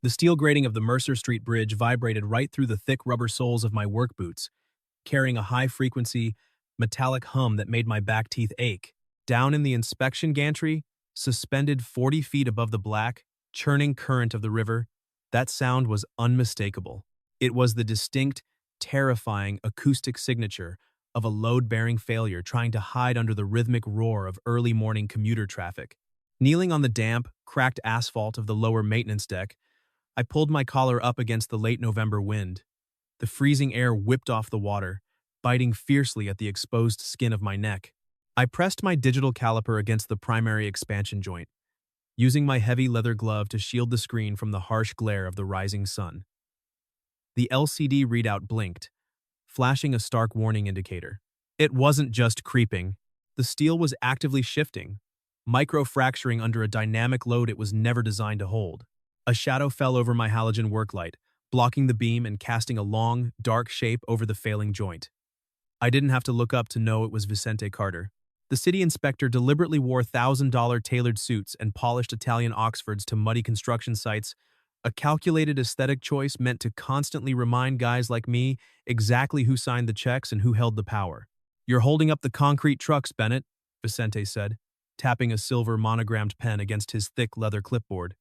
The steel grating of the Mercer Street Bridge vibrated right through the thick rubber soles of my work boots, carrying a high-frequency, metallic hum that made my back teeth ache. Down in the inspection gantry, suspended 40 feet above the black, churning current of the river, that sound was unmistakable. It was the distinct, terrifying acoustic signature of a load-bearing failure trying to hide under the rhythmic roar of early morning commuter traffic. Kneeling on the damp, cracked asphalt of the lower maintenance deck, I pulled my collar up against the late November wind. The freezing air whipped off the water, biting fiercely at the exposed skin of my neck. I pressed my digital caliper against the primary expansion joint, using my heavy leather glove to shield the screen from the harsh glare of the rising sun. The LCD readout blinked, flashing a stark warning indicator. It wasn't just creeping. The steel was actively shifting, micro-fracturing under a dynamic load it was never designed to hold. A shadow fell over my halogen work light, blocking the beam and casting a long, dark shape over the failing joint. I didn't have to look up to know it was Vicente Carter. The city inspector deliberately wore $1,000 tailored suits and polished Italian Oxfords to muddy construction sites, a calculated aesthetic choice meant to constantly remind guys like me exactly who signed the checks and who held the power. "You're holding up the concrete trucks, Bennett," Vicente said, tapping a silver monogrammed pen against his thick leather clipboard.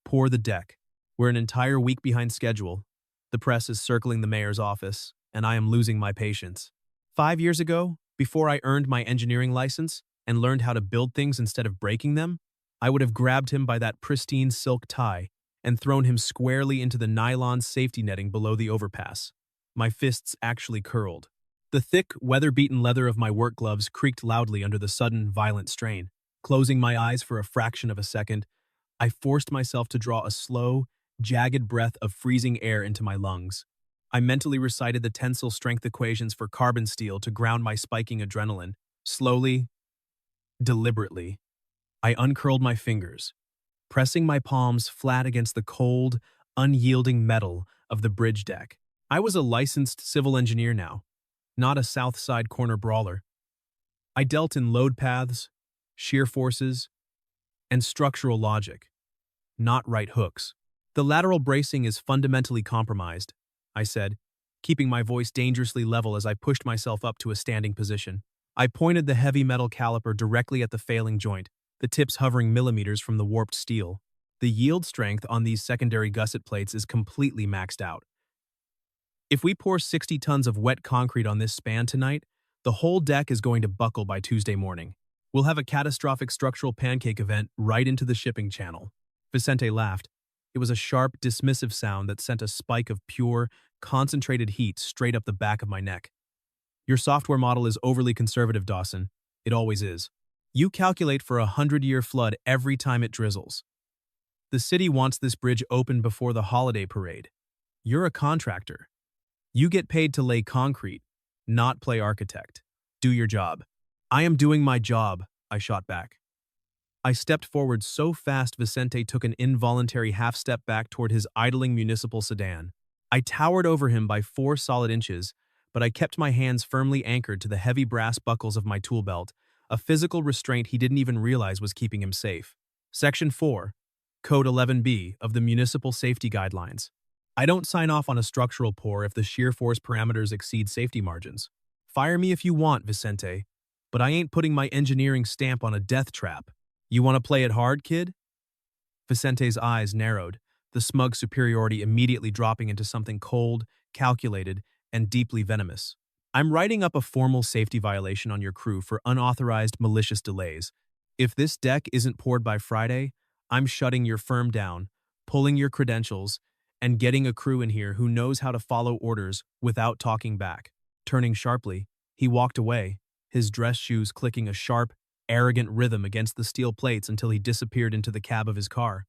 "Pour the deck. We're an entire week behind schedule. The press is circling the mayor's office, and I am losing my patience. 5 years ago, before I earned my engineering license and learned how to build things instead of breaking them, I would have grabbed him by that pristine silk tie and thrown him squarely into the nylon safety netting below the overpass. My fists actually curled. The thick, weather-beaten leather of my work gloves creaked loudly under the sudden, violent strain. Closing my eyes for a fraction of a second, I forced myself to draw a slow, jagged breath of freezing air into my lungs. I mentally recited the tensile strength equations for carbon steel to ground my spiking adrenaline. Slowly, deliberately, I uncurled my fingers, pressing my palms flat against the cold, unyielding metal of the bridge deck. I was a licensed civil engineer now, not a South Side corner brawler. I dealt in load paths, shear forces, and structural logic, not right hooks. "The lateral bracing is fundamentally compromised," I said, keeping my voice dangerously level as I pushed myself up to a standing position. I pointed the heavy metal caliper directly at the failing joint, the tips hovering millimeters from the warped steel. "The yield strength on these secondary gusset plates is completely maxed out. If we pour 60 tons of wet concrete on this span tonight, the whole deck is going to buckle by Tuesday morning. We'll have a catastrophic structural pancake event right into the shipping channel." Vicente laughed. It was a sharp, dismissive sound that sent a spike of pure, concentrated heat straight up the back of my neck. "Your software model is overly conservative, Dawson. It always is. You calculate for a 100-year flood every time it drizzles. The city wants this bridge open before the holiday parade. You're a contractor. You get paid to lay concrete, not play architect. Do your job." "I am doing my job," I shot back. I stepped forward so fast Vicente took an involuntary half-step back toward his idling municipal sedan. I towered over him by 4 solid inches, but I kept my hands firmly anchored to the heavy brass buckles of my tool belt, a physical restraint he didn't even realize was keeping him safe. Section 4, Code 11B of the Municipal Safety Guidelines. I don't sign off on a structural pour if the shear force parameters exceed safety margins. Fire me if you want, Vicente, but I ain't putting my engineering stamp on a death trap. You want to play it hard, kid? Vicente's eyes narrowed, the smug superiority immediately dropping into something cold, calculated, and deeply venomous. "I'm writing up a formal safety violation on your crew for unauthorized malicious delays. If this deck isn't poured by Friday, I'm shutting your firm down, pulling your credentials, and getting a crew in here who knows how to follow orders without talking back." Turning sharply, he walked away, his dress shoes clicking a sharp, arrogant rhythm against the steel plates until he disappeared into the cab of his car.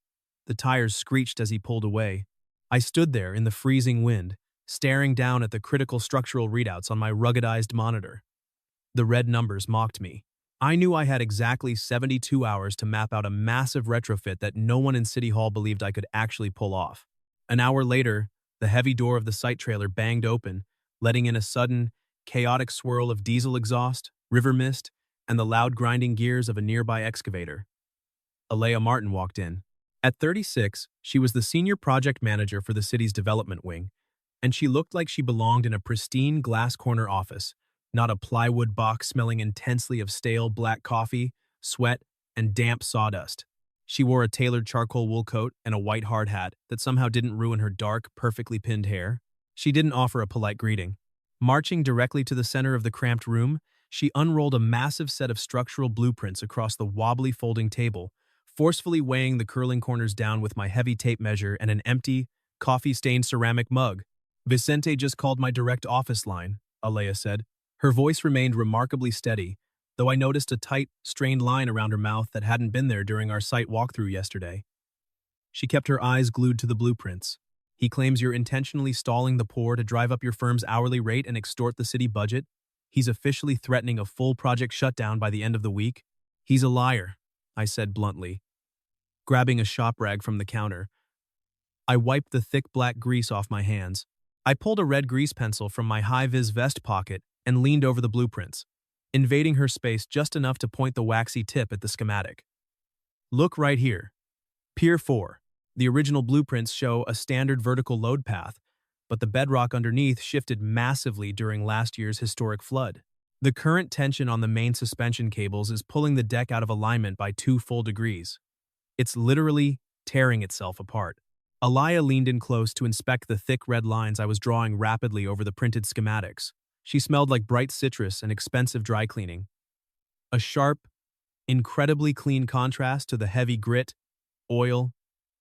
The tires screeched as he pulled away. I stood there in the freezing wind, staring down at the critical structural readouts on my ruggedized monitor. The red numbers mocked me. I knew I had exactly 72 hours to map out a massive retrofit that no one in City Hall believed I could actually pull off. An hour later, the heavy door of the site trailer banged open, letting in a sudden, chaotic swirl of diesel exhaust, river mist, and the loud grinding gears of a nearby excavator. Alayah Martin walked in, At 36, she was the senior project manager for the city's development wing, and she looked like she belonged in a pristine glass corner office, not a plywood box smelling intensely of stale black coffee, sweat, and damp sawdust. She wore a tailored charcoal wool coat and a white hard hat that somehow didn't ruin her dark, perfectly pinned hair. She didn't offer a polite greeting. Marching directly to the center of the cramped room, she unrolled a massive set of structural blueprints across the wobbly folding table, forcefully weighing the curling corners down with my heavy tape measure and an empty, coffee-stained ceramic mug. "Vicente just called my direct office line," Alayah said. Her voice remained remarkably steady, though I noticed a tight, strained line around her mouth that hadn't been there during our site walkthrough yesterday. She kept her eyes glued to the blueprints. "He claims you're intentionally stalling the poor to drive up your firm's hourly rate and extort the city budget. He's officially threatening a full project shutdown by the end of the week. He's a liar," I said bluntly. Grabbing a shop rag from the counter, I wiped the thick black grease off my hands. I pulled a red grease pencil from my high-vis vest pocket and leaned over the blueprints, invading her space just enough to point the waxy tip at the schematic. "Look right here. Pier 4. The original blueprints show a standard vertical load path, but the bedrock underneath shifted massively during last year's historic flood. The current tension on the main suspension cables is pulling the deck out of alignment by 2 full degrees. It's literally tearing itself apart." Alayah leaned in close to inspect the thick red lines I was drawing rapidly over the printed schematics. She smelled like bright citrus and expensive dry cleaning. A sharp, incredibly clean contrast to the heavy grit, oil,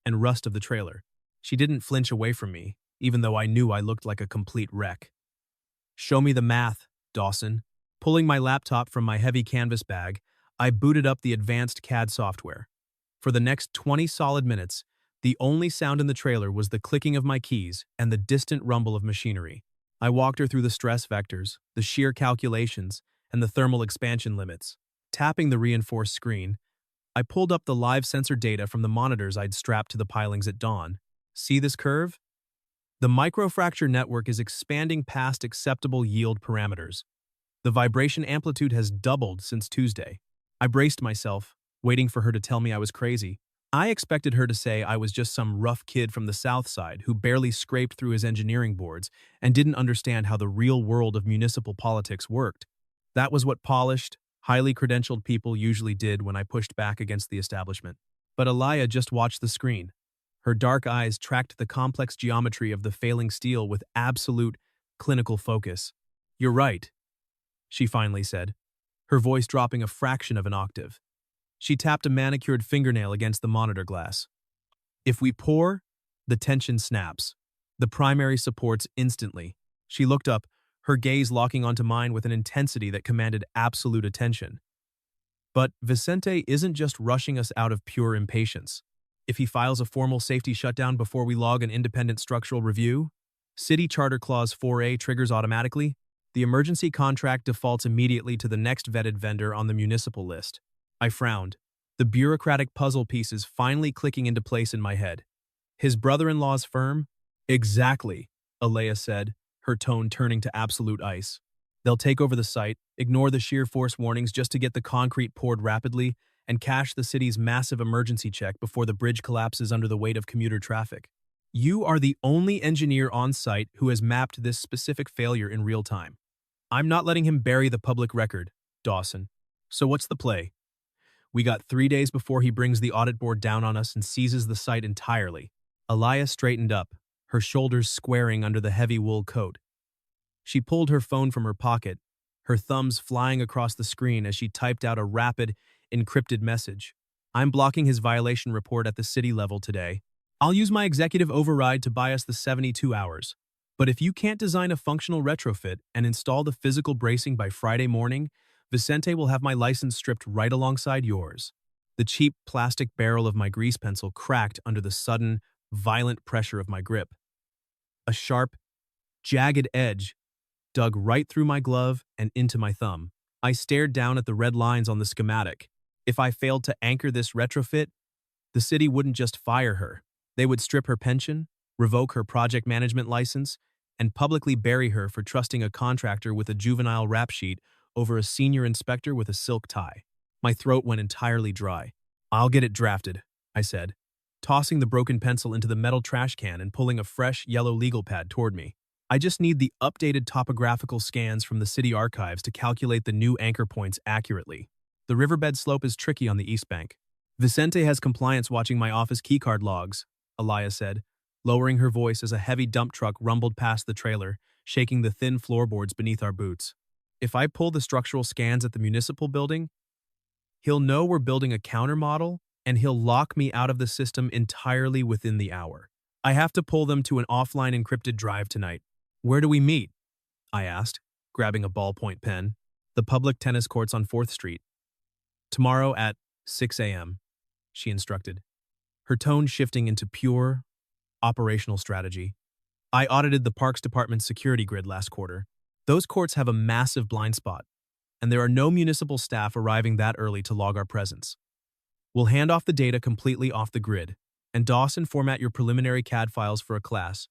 and rust of the trailer. She didn't flinch away from me, even though I knew I looked like a complete wreck. "Show me the math, Dawson." Pulling my laptop from my heavy canvas bag, I booted up the advanced CAD software. For the next 20 solid minutes, the only sound in the trailer was the clicking of my keys and the distant rumble of machinery. I walked her through the stress vectors, the shear calculations, and the thermal expansion limits. Tapping the reinforced screen, I pulled up the live sensor data from the monitors I'd strapped to the pilings at dawn. "See this curve? The microfracture network is expanding past acceptable yield parameters. The vibration amplitude has doubled since Tuesday." I braced myself, waiting for her to tell me I was crazy. I expected her to say I was just some rough kid from the South Side who barely scraped through his engineering boards and didn't understand how the real world of municipal politics worked. That was what polished, highly credentialed people usually did when I pushed back against the establishment. But Alayah just watched the screen. Her dark eyes tracked the complex geometry of the failing steel with absolute, clinical focus. "You're right," she finally said, her voice dropping a fraction of an octave. She tapped a manicured fingernail against the monitor glass. "If we pour, the tension snaps. The primary supports instantly." She looked up, her gaze locking onto mine with an intensity that commanded absolute attention. "But Vicente isn't just rushing us out of pure impatience. If he files a formal safety shutdown before we log an independent structural review, City Charter Clause 4A triggers automatically. The emergency contract defaults immediately to the next vetted vendor on the municipal list." I frowned, the bureaucratic puzzle pieces finally clicking into place in my head. "His brother-in-law's firm?" "Exactly," Alayah said, her tone turning to absolute ice. "They'll take over the site, ignore the shear force warnings just to get the concrete poured rapidly, and cash the city's massive emergency check before the bridge collapses under the weight of commuter traffic. You are the only engineer on site who has mapped this specific failure in real time. I'm not letting him bury the public record, Dawson. So what's the play? We got 3 days before he brings the audit board down on us and seizes the site entirely." Alayah straightened up, her shoulders squaring under the heavy wool coat. She pulled her phone from her pocket, her thumbs flying across the screen as she typed out a rapid, encrypted message. "I'm blocking his violation report at the city level today. I'll use my executive override to buy us the 72 hours. But if you can't design a functional retrofit and install the physical bracing by Friday morning, Vicente will have my license stripped right alongside yours." The cheap plastic barrel of my grease pencil cracked under the sudden, violent pressure of my grip. A sharp, jagged edge dug right through my glove and into my thumb. I stared down at the red lines on the schematic. If I failed to anchor this retrofit, the city wouldn't just fire her. They would strip her pension, revoke her project management license, and publicly bury her for trusting a contractor with a juvenile rap sheet over a senior inspector with a silk tie. My throat went entirely dry. "I'll get it drafted," I said. tossing the broken pencil into the metal trash can and pulling a fresh, yellow legal pad toward me. I just need the updated topographical scans from the city archives to calculate the new anchor points accurately. The riverbed slope is tricky on the east bank. Vicente has compliance watching my office keycard logs, Alayah said, lowering her voice as a heavy dump truck rumbled past the trailer, shaking the thin floorboards beneath our boots. If I pull the structural scans at the municipal building, he'll know we're building a countermodel, and he'll lock me out of the system entirely within the hour. I have to pull them to an offline encrypted drive tonight. Where do we meet? I asked, grabbing a ballpoint pen. The public tennis courts on 4th Street. Tomorrow at 6 a.m., she instructed, her tone shifting into pure, operational strategy. I audited the Parks Department's security grid last quarter. Those courts have a massive blind spot, and there are no municipal staff arriving that early to log our presence. We'll hand off the data completely off the grid, and Dawson format your preliminary CAD files for a class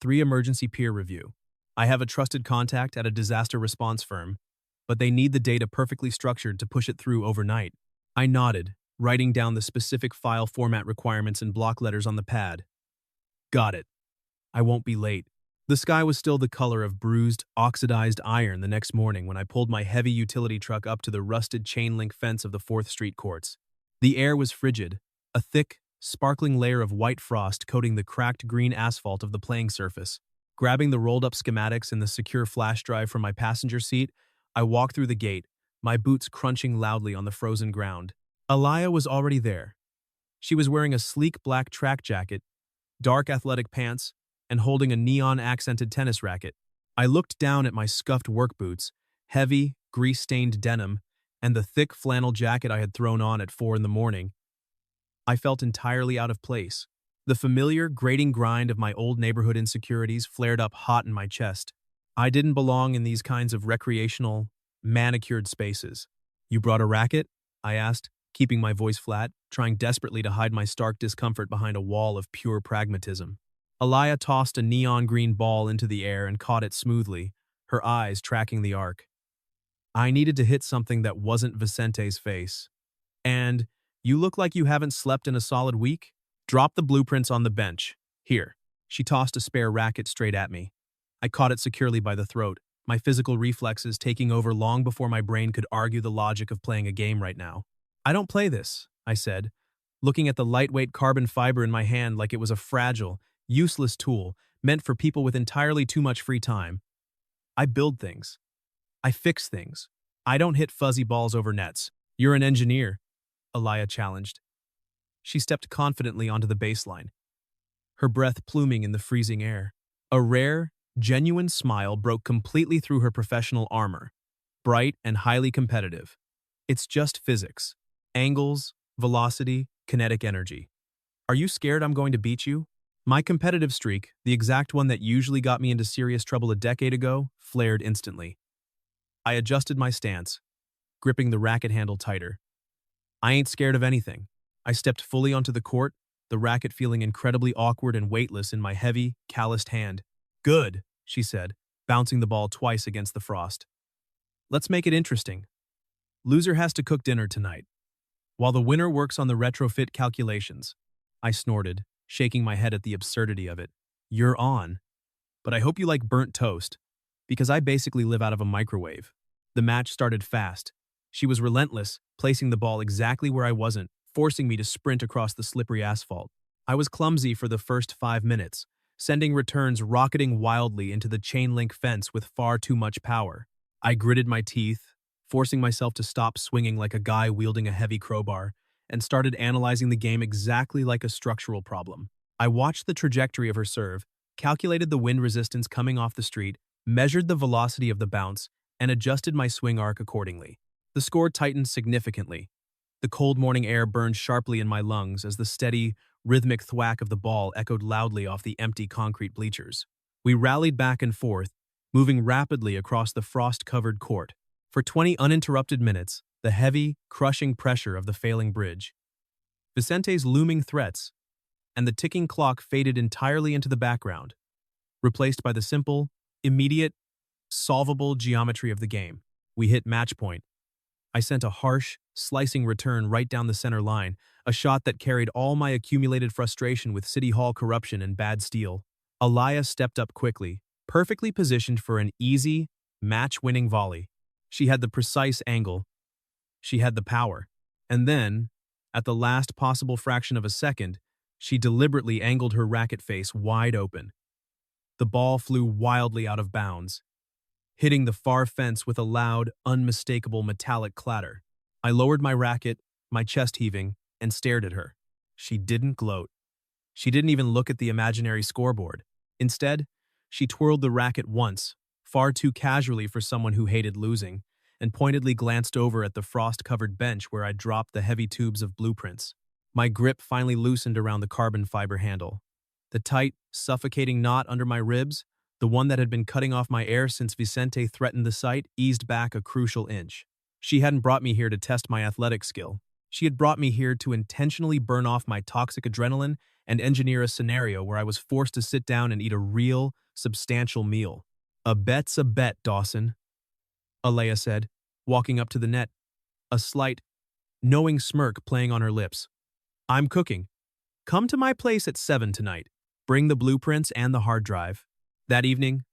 3 emergency peer review. I have a trusted contact at a disaster response firm, but they need the data perfectly structured to push it through overnight. I nodded, writing down the specific file format requirements in block letters on the pad. Got it. I won't be late. The sky was still the color of bruised, oxidized iron the next morning when I pulled my heavy utility truck up to the rusted chain-link fence of the 4th Street courts. The air was frigid, a thick, sparkling layer of white frost coating the cracked green asphalt of the playing surface. Grabbing the rolled-up schematics and the secure flash drive from my passenger seat, I walked through the gate, my boots crunching loudly on the frozen ground. Alayah was already there. She was wearing a sleek black track jacket, dark athletic pants, and holding a neon-accented tennis racket. I looked down at my scuffed work boots, heavy, grease-stained denim, and the thick flannel jacket I had thrown on at 4 in the morning. I felt entirely out of place. The familiar, grating grind of my old neighborhood insecurities flared up hot in my chest. I didn't belong in these kinds of recreational, manicured spaces. You brought a racket? I asked, keeping my voice flat, trying desperately to hide my stark discomfort behind a wall of pure pragmatism. Alayah tossed a neon green ball into the air and caught it smoothly, her eyes tracking the arc. I needed to hit something that wasn't Vicente's face. And, you look like you haven't slept in a solid week? Drop the blueprints on the bench. Here. She tossed a spare racket straight at me. I caught it securely by the throat, my physical reflexes taking over long before my brain could argue the logic of playing a game right now. I don't play this, I said, looking at the lightweight carbon fiber in my hand like it was a fragile, useless tool meant for people with entirely too much free time. I build things. I fix things. I don't hit fuzzy balls over nets. You're an engineer, Alayah challenged. She stepped confidently onto the baseline, her breath pluming in the freezing air. A rare, genuine smile broke completely through her professional armor, bright and highly competitive. It's just physics. Angles, velocity, kinetic energy. Are you scared I'm going to beat you? My competitive streak, the exact one that usually got me into serious trouble a decade ago, flared instantly. I adjusted my stance, gripping the racket handle tighter. I ain't scared of anything. I stepped fully onto the court, the racket feeling incredibly awkward and weightless in my heavy, calloused hand. Good, she said, bouncing the ball twice against the frost. Let's make it interesting. Loser has to cook dinner tonight, while the winner works on the retrofit calculations. I snorted, shaking my head at the absurdity of it. You're on. But I hope you like burnt toast, because I basically live out of a microwave. The match started fast. She was relentless, placing the ball exactly where I wasn't, forcing me to sprint across the slippery asphalt. I was clumsy for the first 5 minutes, sending returns rocketing wildly into the chain-link fence with far too much power. I gritted my teeth, forcing myself to stop swinging like a guy wielding a heavy crowbar, and started analyzing the game exactly like a structural problem. I watched the trajectory of her serve, calculated the wind resistance coming off the street, measured the velocity of the bounce, and adjusted my swing arc accordingly. The score tightened significantly. The cold morning air burned sharply in my lungs as the steady, rhythmic thwack of the ball echoed loudly off the empty concrete bleachers. We rallied back and forth, moving rapidly across the frost-covered court. For 20 uninterrupted minutes, the heavy, crushing pressure of the failing bridge, Vicente's looming threats, and the ticking clock faded entirely into the background, replaced by the simple, immediate, solvable geometry of the game. We hit match point. I sent a harsh, slicing return right down the center line, a shot that carried all my accumulated frustration with City Hall corruption and bad steel. Alayah stepped up quickly, perfectly positioned for an easy, match-winning volley. She had the precise angle. She had the power. And then, at the last possible fraction of a second, she deliberately angled her racket face wide open. The ball flew wildly out of bounds, hitting the far fence with a loud, unmistakable metallic clatter. I lowered my racket, my chest heaving, and stared at her. She didn't gloat. She didn't even look at the imaginary scoreboard. Instead, she twirled the racket once, far too casually for someone who hated losing, and pointedly glanced over at the frost-covered bench where I'd dropped the heavy tubes of blueprints. My grip finally loosened around the carbon fiber handle. The tight, suffocating knot under my ribs, the one that had been cutting off my air since Vicente threatened the site, eased back a crucial inch. She hadn't brought me here to test my athletic skill. She had brought me here to intentionally burn off my toxic adrenaline and engineer a scenario where I was forced to sit down and eat a real, substantial meal. "A bet's a bet, Dawson," Alayah said, walking up to the net, a slight, knowing smirk playing on her lips. "I'm cooking. Come to my place at 7 tonight. Bring the blueprints and the hard drive." That evening,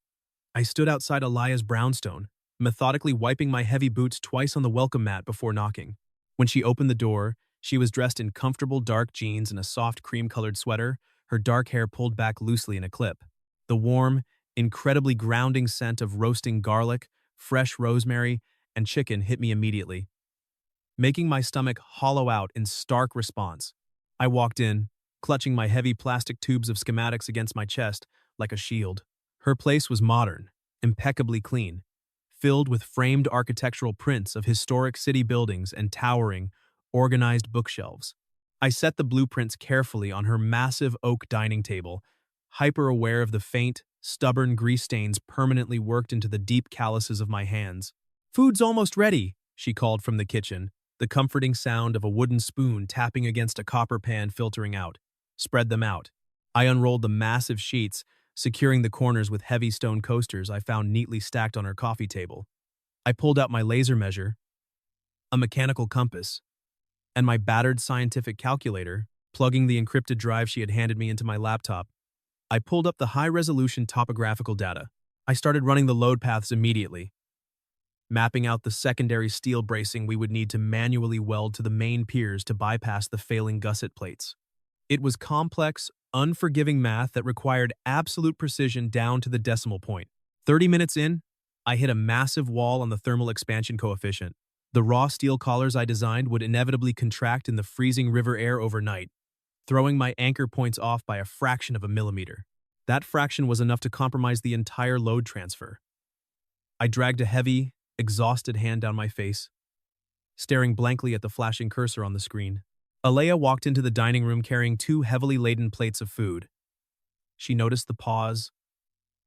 I stood outside Alayah's brownstone, methodically wiping my heavy boots twice on the welcome mat before knocking. When she opened the door, she was dressed in comfortable dark jeans and a soft cream-colored sweater, her dark hair pulled back loosely in a clip. The warm, incredibly grounding scent of roasting garlic, fresh rosemary, and chicken hit me immediately, making my stomach hollow out in stark response. I walked in, clutching my heavy plastic tubes of schematics against my chest like a shield. Her place was modern, impeccably clean, filled with framed architectural prints of historic city buildings and towering, organized bookshelves. I set the blueprints carefully on her massive oak dining table, hyper-aware of the faint, stubborn grease stains permanently worked into the deep calluses of my hands. "Food's almost ready," she called from the kitchen, the comforting sound of a wooden spoon tapping against a copper pan filtering out. "Spread them out." I unrolled the massive sheets, securing the corners with heavy stone coasters I found neatly stacked on her coffee table. I pulled out my laser measure, a mechanical compass, and my battered scientific calculator, plugging the encrypted drive she had handed me into my laptop. I pulled up the high-resolution topographical data. I started running the load paths immediately, mapping out the secondary steel bracing we would need to manually weld to the main piers to bypass the failing gusset plates. It was complex, unforgiving math that required absolute precision down to the decimal point. 30 minutes in, I hit a massive wall on the thermal expansion coefficient. The raw steel collars I designed would inevitably contract in the freezing river air overnight, throwing my anchor points off by a fraction of a millimeter. That fraction was enough to compromise the entire load transfer. I dragged a heavy, exhausted hand down my face, staring blankly at the flashing cursor on the screen. Alayah walked into the dining room carrying 2 heavily laden plates of food. She noticed the pause,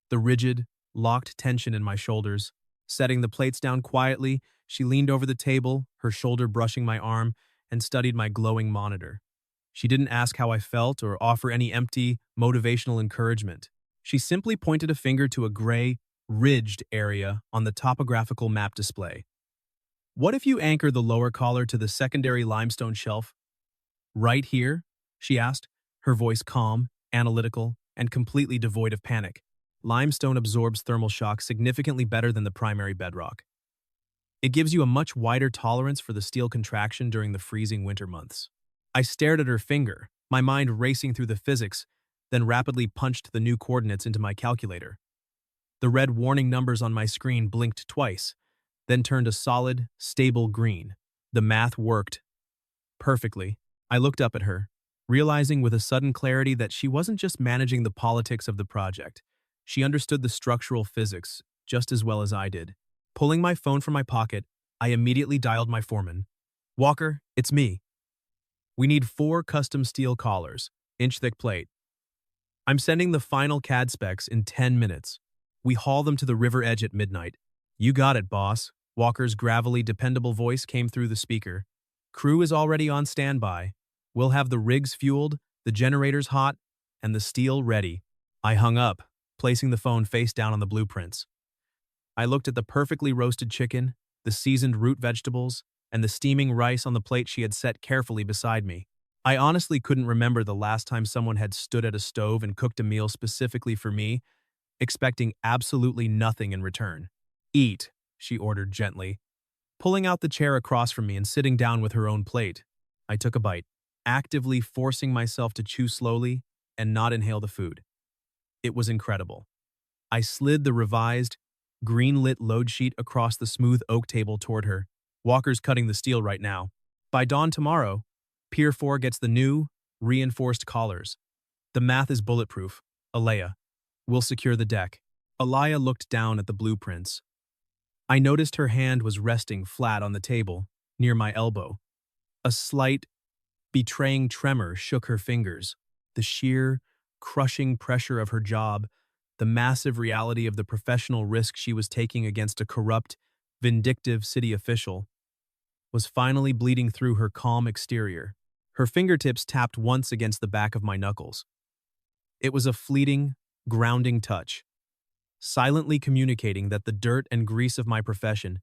the rigid, locked tension in my shoulders. Setting the plates down quietly, she leaned over the table, her shoulder brushing my arm, and studied my glowing monitor. She didn't ask how I felt or offer any empty, motivational encouragement. She simply pointed a finger to a gray, ridged area on the topographical map display. "What if you anchor the lower collar to the secondary limestone shelf? Right here?" she asked, her voice calm, analytical, and completely devoid of panic. Limestone absorbs thermal shock significantly better than the primary bedrock. It gives you a much wider tolerance for the steel contraction during the freezing winter months. I stared at her finger, my mind racing through the physics, then rapidly punched the new coordinates into my calculator. The red warning numbers on my screen blinked twice, then turned a solid, stable green. The math worked perfectly. I looked up at her, realizing with a sudden clarity that she wasn't just managing the politics of the project. She understood the structural physics just as well as I did. Pulling my phone from my pocket, I immediately dialed my foreman. "Walker, it's me. We need 4 custom steel collars, inch-thick plate. I'm sending the final CAD specs in 10 minutes. We haul them to the river edge at midnight." "You got it, boss." Walker's gravelly, dependable voice came through the speaker. "Crew is already on standby. We'll have the rigs fueled, the generators hot, and the steel ready." I hung up, placing the phone face down on the blueprints. I looked at the perfectly roasted chicken, the seasoned root vegetables, and the steaming rice on the plate she had set carefully beside me. I honestly couldn't remember the last time someone had stood at a stove and cooked a meal specifically for me, expecting absolutely nothing in return. "Eat," she ordered gently, pulling out the chair across from me and sitting down with her own plate. I took a bite, actively forcing myself to chew slowly and not inhale the food. It was incredible. I slid the revised, green-lit load sheet across the smooth oak table toward her. "Walker's cutting the steel right now. By dawn tomorrow, Pier 4 gets the new, reinforced collars. The math is bulletproof. Alayah, we'll secure the deck." Alayah looked down at the blueprints. I noticed her hand was resting flat on the table, near my elbow. A slight, betraying tremor shook her fingers. The sheer, crushing pressure of her job, the massive reality of the professional risk she was taking against a corrupt, vindictive city official, was finally bleeding through her calm exterior. Her fingertips tapped once against the back of my knuckles. It was a fleeting, grounding touch, silently communicating that the dirt and grease of my profession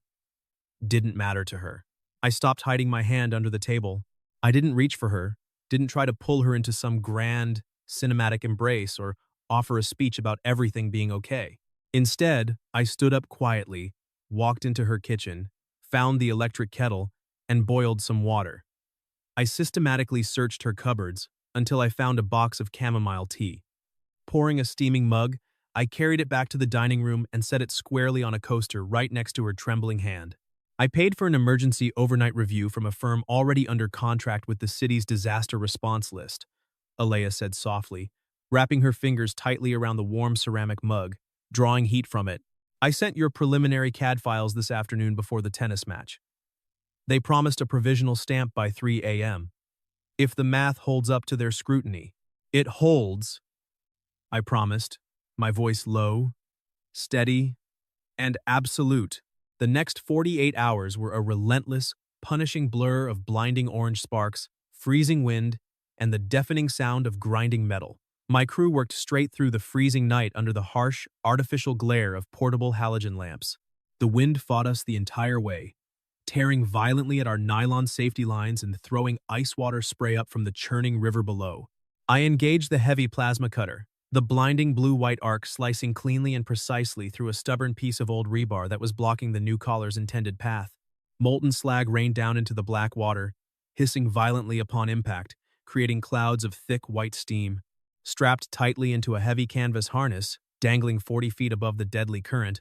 didn't matter to her. I stopped hiding my hand under the table. I didn't reach for her, didn't try to pull her into some grand, cinematic embrace or offer a speech about everything being okay. Instead, I stood up quietly, walked into her kitchen, found the electric kettle, and boiled some water. I systematically searched her cupboards until I found a box of chamomile tea. Pouring a steaming mug, I carried it back to the dining room and set it squarely on a coaster right next to her trembling hand. I paid for an emergency overnight review from a firm already under contract with the city's disaster response list, Alayah said softly, wrapping her fingers tightly around the warm ceramic mug, drawing heat from it. "I sent your preliminary CAD files this afternoon before the tennis match. They promised a provisional stamp by 3 a.m. If the math holds up to their scrutiny." "It holds," I promised, my voice low, steady, and absolute. The next 48 hours were a relentless, punishing blur of blinding orange sparks, freezing wind, and the deafening sound of grinding metal. My crew worked straight through the freezing night under the harsh, artificial glare of portable halogen lamps. The wind fought us the entire way, tearing violently at our nylon safety lines and throwing ice water spray up from the churning river below. I engaged the heavy plasma cutter, the blinding blue-white arc slicing cleanly and precisely through a stubborn piece of old rebar that was blocking the new collar's intended path. Molten slag rained down into the black water, hissing violently upon impact, creating clouds of thick white steam. Strapped tightly into a heavy canvas harness, dangling 40 feet above the deadly current,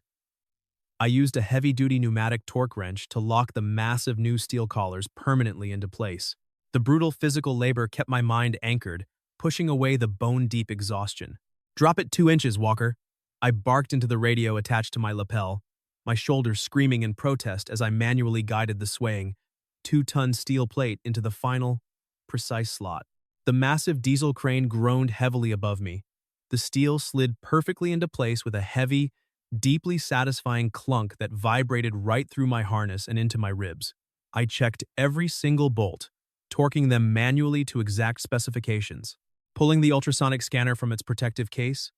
I used a heavy-duty pneumatic torque wrench to lock the massive new steel collars permanently into place. The brutal physical labor kept my mind anchored, pushing away the bone-deep exhaustion. "Drop it 2 inches, Walker," I barked into the radio attached to my lapel, my shoulders screaming in protest as I manually guided the swaying, 2-ton steel plate into the final, precise slot. The massive diesel crane groaned heavily above me. The steel slid perfectly into place with a heavy, deeply satisfying clunk that vibrated right through my harness and into my ribs. I checked every single bolt, torquing them manually to exact specifications. Pulling the ultrasonic scanner from its protective case,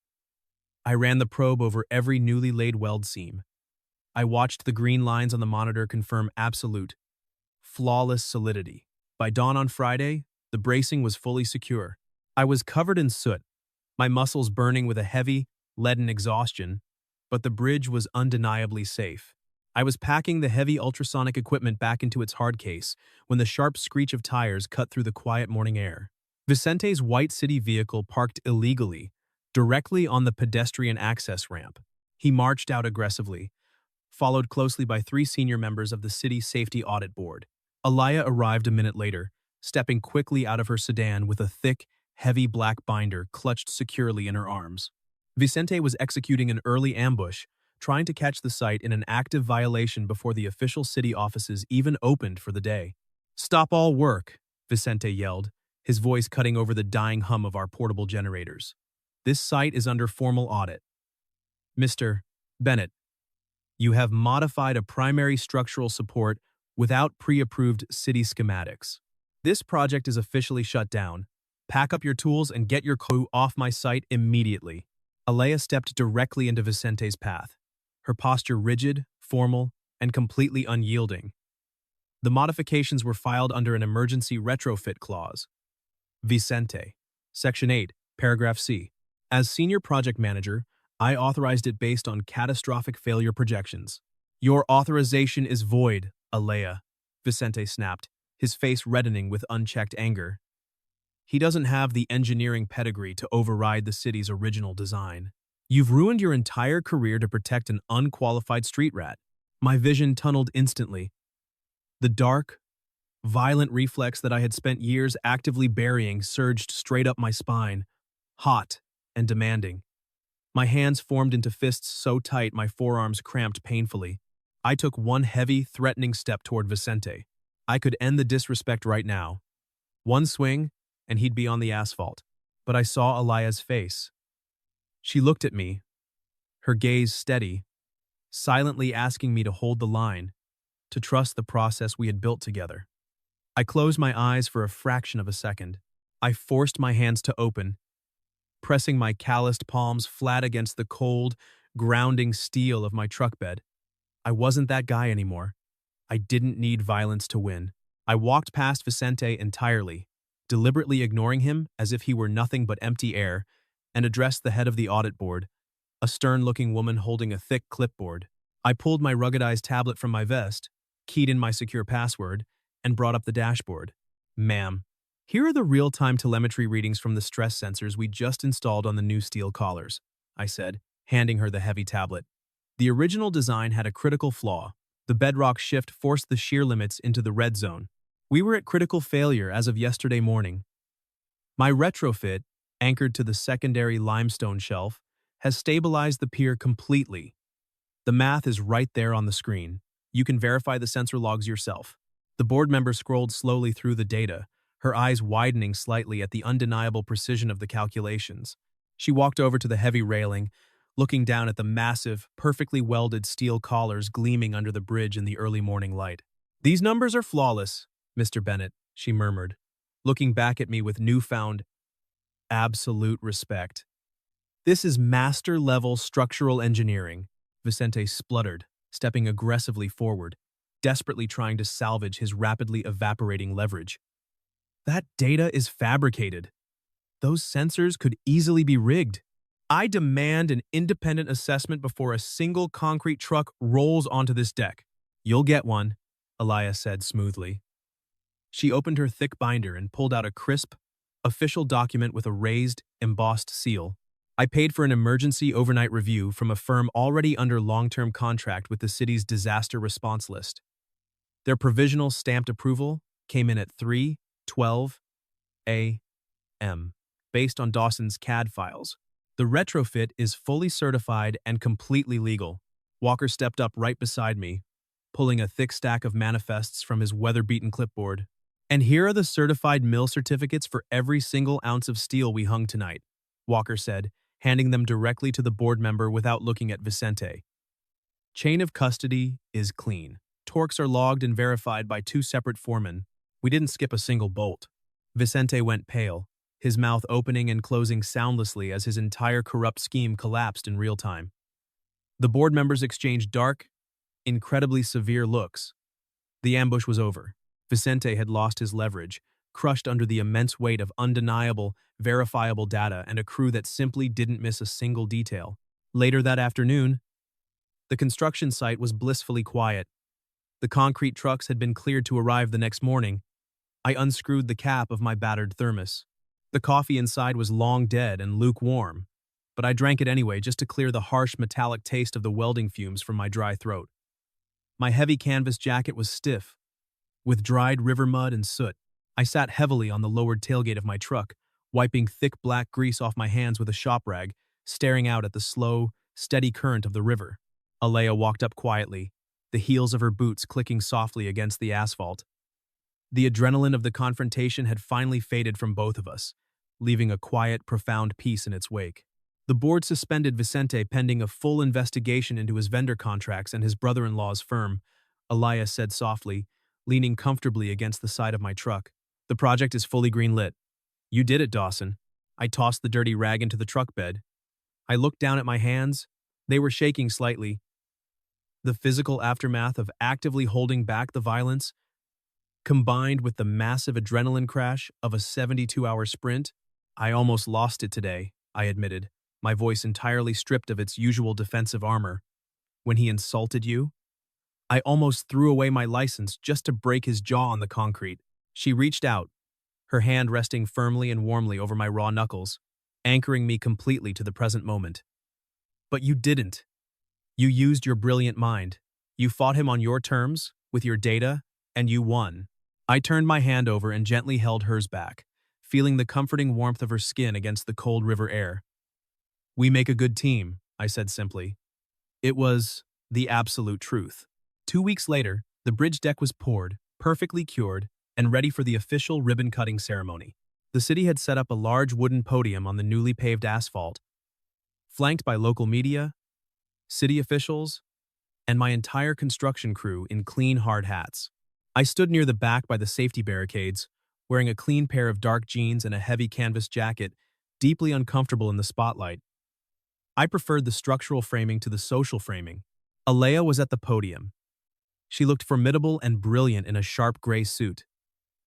I ran the probe over every newly laid weld seam. I watched the green lines on the monitor confirm absolute, flawless solidity. By dawn on Friday, the bracing was fully secure. I was covered in soot, my muscles burning with a heavy, leaden exhaustion, but the bridge was undeniably safe. I was packing the heavy ultrasonic equipment back into its hard case when the sharp screech of tires cut through the quiet morning air. Vicente's white city vehicle parked illegally, directly on the pedestrian access ramp. He marched out aggressively, followed closely by 3 senior members of the City Safety Audit Board. Alayah arrived a minute later, stepping quickly out of her sedan with a thick, heavy black binder clutched securely in her arms. Vicente was executing an early ambush, trying to catch the site in an active violation before the official city offices even opened for the day. "Stop all work," Vicente yelled, his voice cutting over the dying hum of our portable generators. "This site is under formal audit. Mr. Bennett, you have modified a primary structural support without pre-approved city schematics. This project is officially shut down. Pack up your tools and get your crew off my site immediately." Alayah stepped directly into Vicente's path, her posture rigid, formal, and completely unyielding. The modifications were filed under an emergency retrofit clause. Vicente. Section 8, Paragraph C. As senior project manager, I authorized it based on catastrophic failure projections. Your authorization is void, Alayah, Vicente snapped, his face reddening with unchecked anger. He doesn't have the engineering pedigree to override the city's original design. You've ruined your entire career to protect an unqualified street rat. My vision tunneled instantly. The dark, violent reflex that I had spent years actively burying surged straight up my spine, hot and demanding. My hands formed into fists so tight my forearms cramped painfully. I took one heavy, threatening step toward Vicente. I could end the disrespect right now. One swing, and he'd be on the asphalt. But I saw Alayah's face. She looked at me, her gaze steady, silently asking me to hold the line, to trust the process we had built together. I closed my eyes for a fraction of a second. I forced my hands to open, pressing my calloused palms flat against the cold, grounding steel of my truck bed. I wasn't that guy anymore. I didn't need violence to win. I walked past Vicente entirely, deliberately ignoring him as if he were nothing but empty air, and addressed the head of the audit board, a stern-looking woman holding a thick clipboard. I pulled my ruggedized tablet from my vest, keyed in my secure password, and brought up the dashboard. Ma'am, here are the real-time telemetry readings from the stress sensors we just installed on the new steel collars, I said, handing her the heavy tablet. The original design had a critical flaw. The bedrock shift forced the shear limits into the red zone. We were at critical failure as of yesterday morning. My retrofit, anchored to the secondary limestone shelf, has stabilized the pier completely. The math is right there on the screen. You can verify the sensor logs yourself. The board member scrolled slowly through the data, her eyes widening slightly at the undeniable precision of the calculations. She walked over to the heavy railing, looking down at the massive, perfectly welded steel collars gleaming under the bridge in the early morning light. These numbers are flawless, Mr. Bennett, she murmured, looking back at me with newfound, absolute respect. This is master-level structural engineering, Vicente spluttered, stepping aggressively forward, desperately trying to salvage his rapidly evaporating leverage. That data is fabricated. Those sensors could easily be rigged. I demand an independent assessment before a single concrete truck rolls onto this deck. You'll get one, Alayah said smoothly. She opened her thick binder and pulled out a crisp, official document with a raised, embossed seal. I paid for an emergency overnight review from a firm already under long-term contract with the city's disaster response list. Their provisional stamped approval came in at 3:12 a.m. based on Dawson's CAD files. The retrofit is fully certified and completely legal. Walker stepped up right beside me, pulling a thick stack of manifests from his weather-beaten clipboard. And here are the certified mill certificates for every single ounce of steel we hung tonight, Walker said, handing them directly to the board member without looking at Vicente. Chain of custody is clean. Torques are logged and verified by 2 separate foremen. We didn't skip a single bolt. Vicente went pale, his mouth opening and closing soundlessly as his entire corrupt scheme collapsed in real time. The board members exchanged dark, incredibly severe looks. The ambush was over. Vicente had lost his leverage, crushed under the immense weight of undeniable, verifiable data and a crew that simply didn't miss a single detail. Later that afternoon, the construction site was blissfully quiet. The concrete trucks had been cleared to arrive the next morning. I unscrewed the cap of my battered thermos. The coffee inside was long dead and lukewarm, but I drank it anyway just to clear the harsh metallic taste of the welding fumes from my dry throat. My heavy canvas jacket was stiff, with dried river mud and soot. I sat heavily on the lowered tailgate of my truck, wiping thick black grease off my hands with a shop rag, staring out at the slow, steady current of the river. Alayah walked up quietly, the heels of her boots clicking softly against the asphalt. The adrenaline of the confrontation had finally faded from both of us, leaving a quiet, profound peace in its wake. The board suspended Vicente pending a full investigation into his vendor contracts and his brother-in-law's firm, Alayah said softly, leaning comfortably against the side of my truck. The project is fully green-lit. You did it, Dawson. I tossed the dirty rag into the truck bed. I looked down at my hands. They were shaking slightly. The physical aftermath of actively holding back the violence Combined with the massive adrenaline crash of a 72-hour sprint, I almost lost it today, I admitted, my voice entirely stripped of its usual defensive armor. When he insulted you? I almost threw away my license just to break his jaw on the concrete. She reached out, her hand resting firmly and warmly over my raw knuckles, anchoring me completely to the present moment. But you didn't. You used your brilliant mind. You fought him on your terms, with your data, and you won. I turned my hand over and gently held hers back, feeling the comforting warmth of her skin against the cold river air. We make a good team, I said simply. It was the absolute truth. 2 weeks later, the bridge deck was poured, perfectly cured, and ready for the official ribbon-cutting ceremony. The city had set up a large wooden podium on the newly paved asphalt, flanked by local media, city officials, and my entire construction crew in clean, hard hats. I stood near the back by the safety barricades, wearing a clean pair of dark jeans and a heavy canvas jacket, deeply uncomfortable in the spotlight. I preferred the structural framing to the social framing. Alayah was at the podium. She looked formidable and brilliant in a sharp gray suit.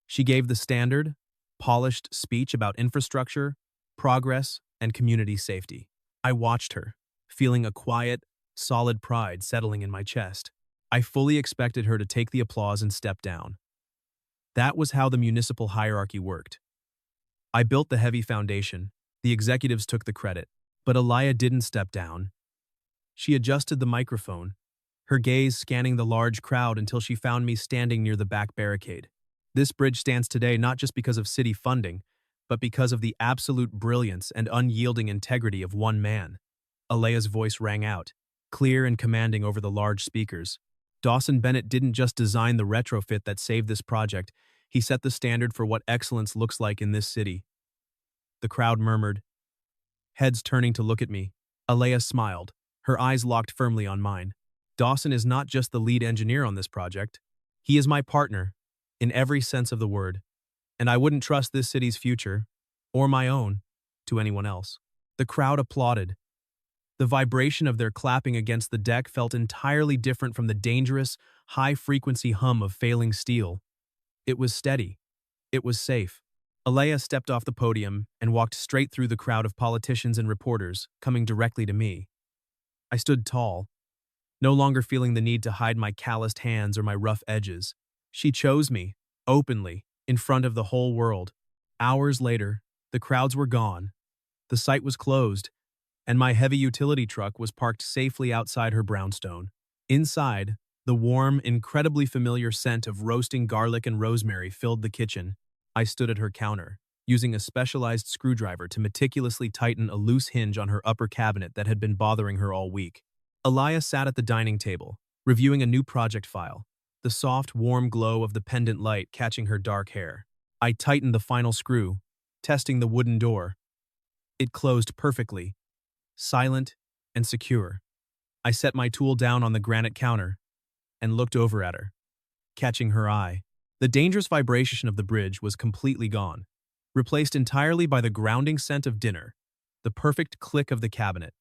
She gave the standard, polished speech about infrastructure, progress, and community safety. I watched her, feeling a quiet, solid pride settling in my chest. I fully expected her to take the applause and step down. That was how the municipal hierarchy worked. I built the heavy foundation, the executives took the credit, but Alayah didn't step down. She adjusted the microphone, her gaze scanning the large crowd until she found me standing near the back barricade. This bridge stands today not just because of city funding, but because of the absolute brilliance and unyielding integrity of one man. Alayah's voice rang out, clear and commanding over the large speakers. Dawson Bennett didn't just design the retrofit that saved this project, he set the standard for what excellence looks like in this city. The crowd murmured, heads turning to look at me. Alayah smiled, her eyes locked firmly on mine. Dawson is not just the lead engineer on this project. He is my partner, in every sense of the word, and I wouldn't trust this city's future, or my own, to anyone else. The crowd applauded. The vibration of their clapping against the deck felt entirely different from the dangerous, high-frequency hum of failing steel. It was steady. It was safe. Alayah stepped off the podium and walked straight through the crowd of politicians and reporters, coming directly to me. I stood tall, no longer feeling the need to hide my calloused hands or my rough edges. She chose me, openly, in front of the whole world. Hours later, the crowds were gone. The site was closed, and my heavy utility truck was parked safely outside her brownstone. Inside, the warm, incredibly familiar scent of roasting garlic and rosemary filled the kitchen. I stood at her counter, using a specialized screwdriver to meticulously tighten a loose hinge on her upper cabinet that had been bothering her all week. Alayah sat at the dining table, reviewing a new project file, the soft, warm glow of the pendant light catching her dark hair. I tightened the final screw, testing the wooden door. It closed perfectly, silent and secure. I set my tool down on the granite counter and looked over at her, catching her eye. The dangerous vibration of the bridge was completely gone, replaced entirely by the grounding scent of dinner, the perfect click of the cabinet,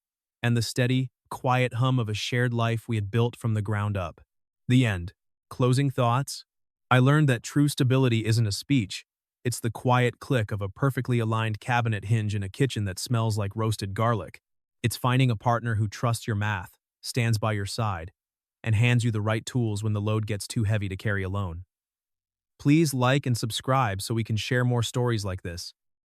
and the steady, quiet hum of a shared life we had built from the ground up. The end. Closing thoughts? I learned that true stability isn't a speech. It's the quiet click of a perfectly aligned cabinet hinge in a kitchen that smells like roasted garlic. It's finding a partner who trusts your math, stands by your side, and hands you the right tools when the load gets too heavy to carry alone. Please like and subscribe so we can share more stories like this.